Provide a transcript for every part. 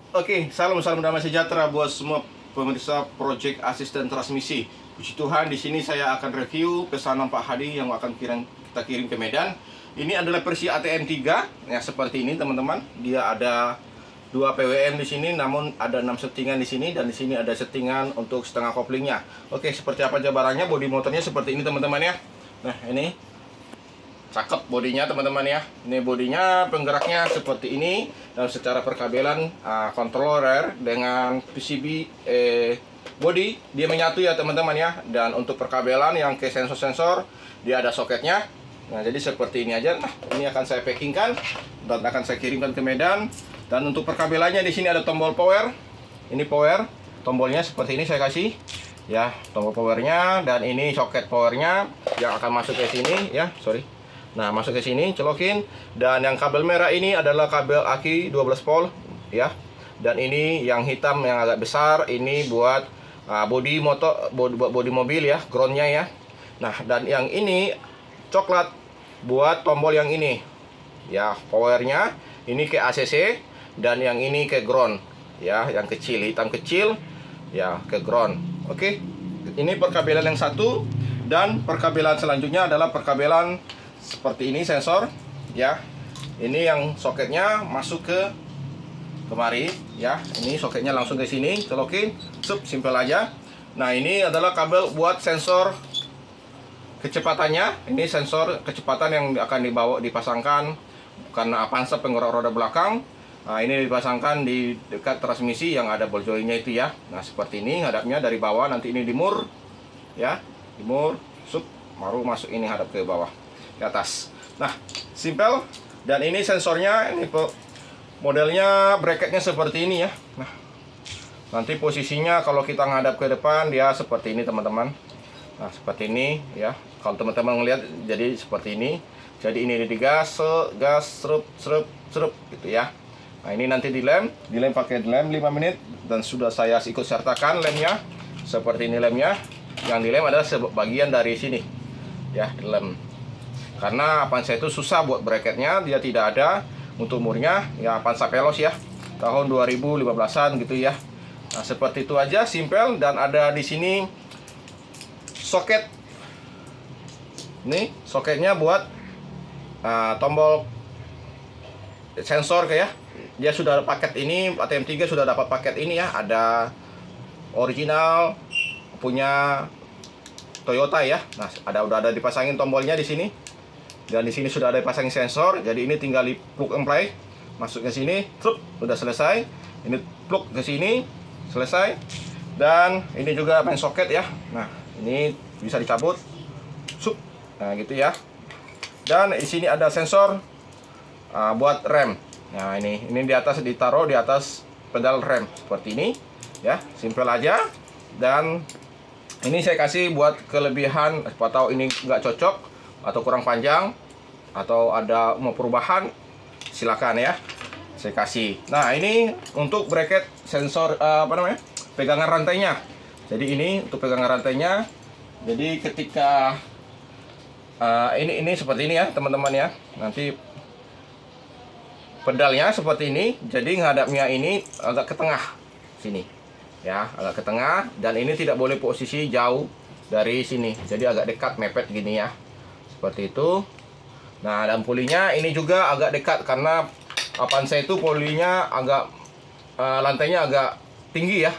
Oke, salam damai sejahtera buat semua pemirsa Project Asisten Transmisi. Puji Tuhan, di sini saya akan review pesanan Pak Hadi yang akan kita kirim ke Medan. Ini adalah versi ATM 3, ya seperti ini teman-teman. Dia ada 2 PWM di sini, namun ada 6 settingan di sini, dan di sini ada settingan untuk setengah koplingnya. Oke, seperti apa aja barangnya? Bodi motornya seperti ini teman-teman ya. Nah, ini cakep bodinya teman-teman ya. Ini bodinya, penggeraknya seperti ini, dan secara perkabelan controller dengan PCB body dia menyatu ya teman-teman ya. Dan untuk perkabelan yang ke sensor-sensor dia ada soketnya. Nah, jadi seperti ini aja. Nah, ini akan saya packingkan dan akan saya kirimkan ke Medan. Dan untuk perkabelannya di sini ada tombol power. Ini power, tombolnya seperti ini saya kasih ya, tombol powernya, dan ini soket powernya yang akan masuk ke sini ya, sorry. Nah, masuk ke sini, colokin. Dan yang kabel merah ini adalah kabel aki 12 volt ya. Dan ini yang hitam yang agak besar ini buat bodi motor, bodi mobil ya, groundnya ya. Nah, dan yang ini coklat buat tombol yang ini ya, powernya. Ini ke ACC, dan yang ini ke ground ya, yang kecil, hitam kecil ya, ke ground. Oke, ini perkabelan yang satu. Dan perkabelan selanjutnya adalah perkabelan seperti ini, sensor ya. Ini yang soketnya masuk ke kemari ya. Ini soketnya langsung ke sini, colokin, simple aja. Nah, ini adalah kabel buat sensor kecepatannya. Ini sensor kecepatan yang akan dipasangkan karena Avanza penggerak roda belakang. Nah, ini dipasangkan di dekat transmisi yang ada ball jointnya itu ya. Nah, seperti ini hadapnya dari bawah, nanti ini dimur ya, dimur, baru masuk ini hadap ke bawah, ke atas. Nah, simple. Dan ini sensornya, ini modelnya bracketnya seperti ini ya. Nah, nanti posisinya kalau kita ngadap ke depan dia seperti ini teman-teman. Nah, seperti ini ya. Kalau teman-teman ngelihat jadi seperti ini. Jadi ini digas, gas, serup gitu ya. Nah, ini nanti dilem pakai lem 5 menit, dan sudah saya ikut sertakan lemnya. Seperti ini lemnya. Yang dilem adalah sebagian dari sini ya, dilem. Karena Avanza itu susah buat bracketnya, dia tidak ada untuk murnya ya, Avanza Veloz ya, tahun 2015-an gitu ya. Nah, seperti itu aja, simple. Dan ada di sini soket. Ini soketnya buat tombol sensor kayak. Dia sudah paket ini, ATM 3 sudah dapat paket ini ya. Ada original punya Toyota ya. Nah, udah ada dipasangin tombolnya di sini. Dan di sini sudah ada dipasangin sensor. Jadi ini tinggal di plug and play. Masuk ke sini, udah selesai. Ini plug ke sini, selesai. Dan ini juga main soket ya. Nah, ini bisa dicabut. Nah, gitu ya. Dan di sini ada sensor buat rem. Nah, ini di atas, ditaruh di atas pedal rem seperti ini ya, simple aja. Dan ini saya kasih buat kelebihan, atau ini nggak cocok atau kurang panjang atau ada mau perubahan, silakan ya, saya kasih. Nah, ini untuk bracket sensor pegangan rantainya. Jadi ini untuk pegangan rantainya. Jadi ketika ini seperti ini ya teman-teman ya. Nanti pedalnya seperti ini, jadi ngadapnya ini agak ke tengah sini ya, agak ke tengah. Dan ini tidak boleh posisi jauh dari sini, jadi agak dekat, mepet gini ya, seperti itu. Nah, dan pulinya ini juga agak dekat, karena Avanza itu pulinya agak lantainya agak tinggi ya,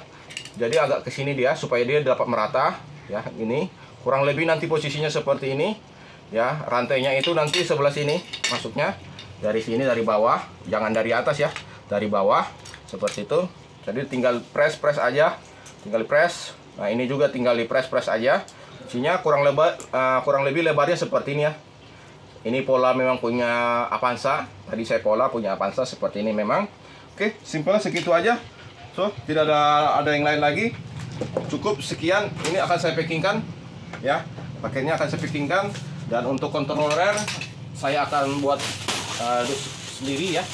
jadi agak ke sini dia, supaya dia dapat merata ya. Ini kurang lebih nanti posisinya seperti ini ya. Rantainya itu nanti sebelah sini masuknya, dari sini, dari bawah, jangan dari atas ya, dari bawah seperti itu. Jadi tinggal press aja, tinggal press. Nah, ini juga tinggal di press aja. Isinya kurang lebih lebarnya seperti ini ya. Ini pola memang punya Avanza. Tadi saya pola punya Avanza seperti ini memang. Oke, simple segitu aja. So, tidak ada yang lain lagi. Cukup sekian. Ini akan saya packingkan ya. Paketnya akan saya packingkan. Dan untuk controller saya akan buat sendiri ya,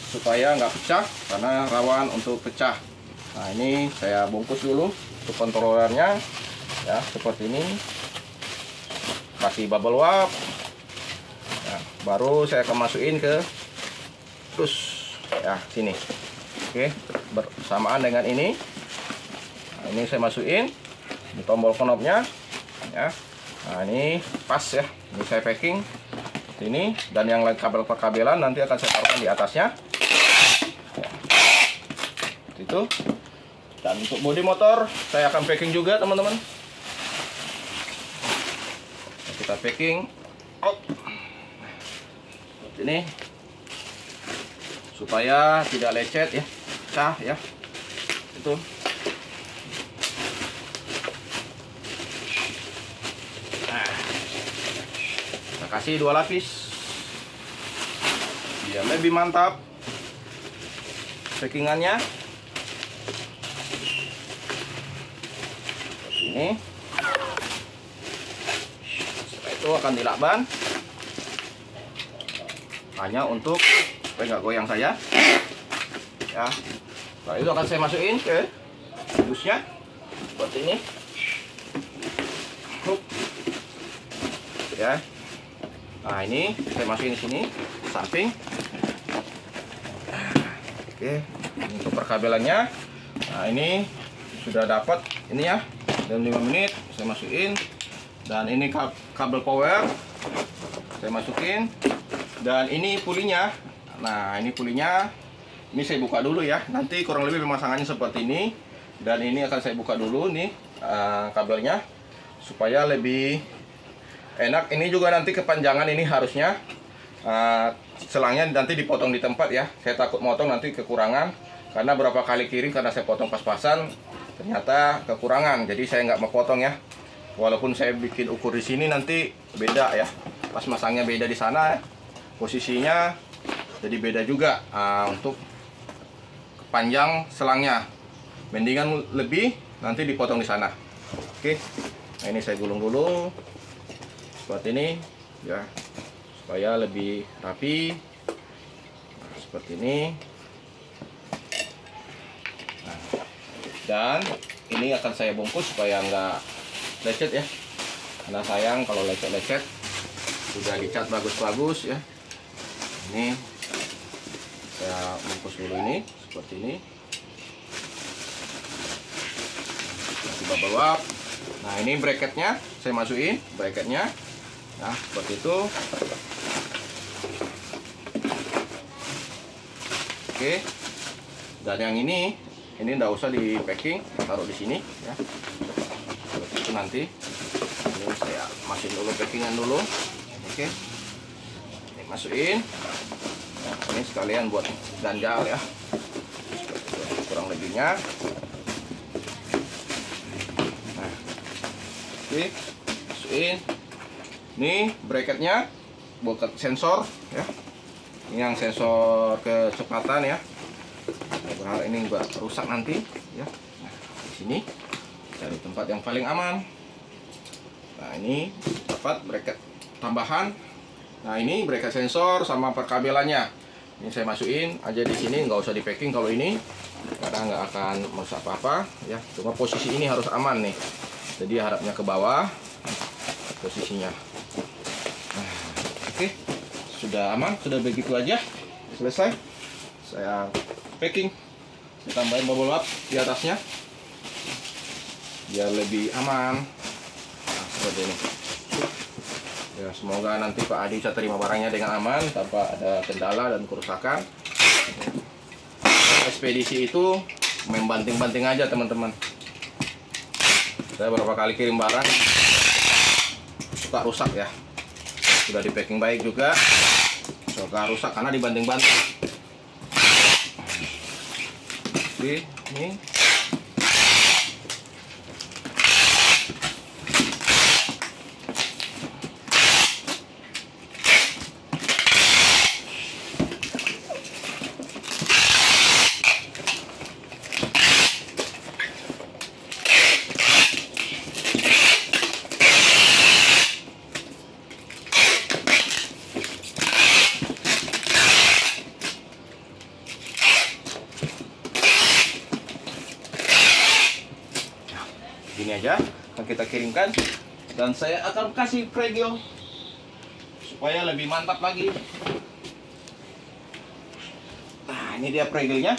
supaya nggak pecah, karena rawan untuk pecah. Nah, ini saya bungkus dulu untuk kontrolernya ya, seperti ini. Kasih bubble wrap ya, baru saya akan masukin ke terus ya sini. Oke, bersamaan dengan ini. Nah, ini saya masukin di tombol knopnya ya. Nah, ini pas ya. Ini saya packing ini, dan yang lain kabel-kabelan nanti akan saya taruhkan di atasnya. Ya. Itu. Dan untuk bodi motor saya akan packing juga, teman-teman. Kita packing. Seperti ini. Supaya tidak lecet ya. Pecah ya. Itu. Kasih 2 lapis biar lebih mantap packingannya. Seperti ini. Setelah itu akan dilakban hanya untuk supaya nggak goyang saya ya. Setelah itu akan saya masukin ke busnya seperti ini ya. Nah, ini saya masukin di sini samping. Oke, ini untuk perkabelannya. Nah, ini sudah dapat ini ya. Dalam 5 menit saya masukin. Dan ini kabel power saya masukin. Dan ini pulinya. Nah, ini pulinya. Ini saya buka dulu ya. Nanti kurang lebih pemasangannya seperti ini. Dan ini akan saya buka dulu nih kabelnya supaya lebih enak. Ini juga nanti kepanjangan ini harusnya selangnya nanti dipotong di tempat ya. Saya takut motong nanti kekurangan karena berapa kali kirim karena saya potong pas-pasan ternyata kekurangan. Jadi saya nggak mau potong ya. Walaupun saya bikin ukur di sini nanti beda ya. Pas masangnya beda di sana ya. Posisinya jadi beda juga untuk panjang selangnya. Mendingan lebih nanti dipotong di sana. Oke. Nah, ini saya gulung-gulung seperti ini ya, supaya lebih rapi. Nah, seperti ini. Nah, dan ini akan saya bungkus supaya nggak lecet ya, karena sayang kalau lecet-lecet. Sudah dicat bagus-bagus ya. Ini saya bungkus dulu ini seperti ini. Bubble wrap. Nah, ini bracketnya saya masukin bracketnya. Nah, seperti itu. Oke. Dan yang ini enggak usah di packing, taruh di sini ya. Seperti itu nanti. Ini saya masukin dulu packingan dulu. Oke. Ini masukin. Nah, ini sekalian buat ganjal ya. Kurang lebihnya. Nah. Oke. Masukin. Ini bracketnya buat sensor ya. Ini yang sensor kecepatan ya. Berharap ini enggak rusak nanti ya. Nah, di sini cari tempat yang paling aman. Nah, ini dapat bracket tambahan. Nah, ini bracket sensor sama perkabelannya. Ini saya masukin aja di sini, nggak usah di packing kalau ini, karena nggak akan merusak apa-apa ya. Cuma posisi ini harus aman nih. Jadi harapnya ke bawah posisinya. Nah, oke, sudah aman, sudah begitu aja, selesai. Saya packing, saya tambahin bubble wrap di atasnya biar lebih aman. Nah, seperti ini. Ya, semoga nanti Pak Adi bisa terima barangnya dengan aman tanpa ada kendala dan kerusakan. Ekspedisi itu main banting-banting aja, teman-teman. Saya beberapa kali kirim barang suka rusak ya. Sudah di packing baik juga, suka rusak karena dibanting-banting. Oke, ini gini aja akan kita kirimkan, dan saya akan kasih pregel supaya lebih mantap lagi. Nah, ini dia pregelnya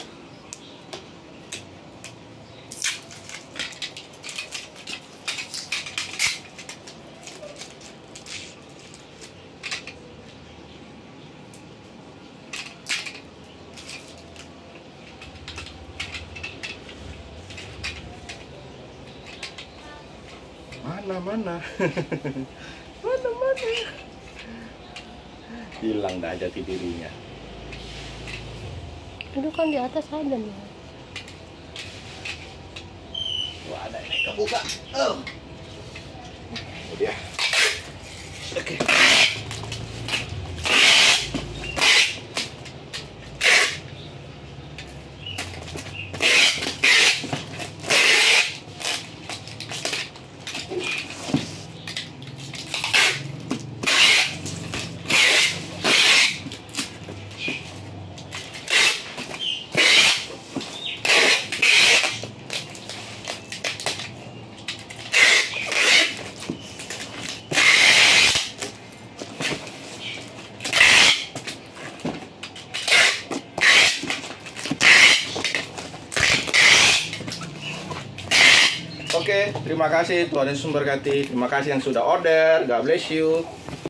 Mana? Mana? Hilang dah jati dirinya. Itu kan di atas ada nih. Wah, ada ini kebuka. Oh. Dia. Oke. Oke, terima kasih Tuhan Yesus memberkati. Terima kasih yang sudah order. God bless you.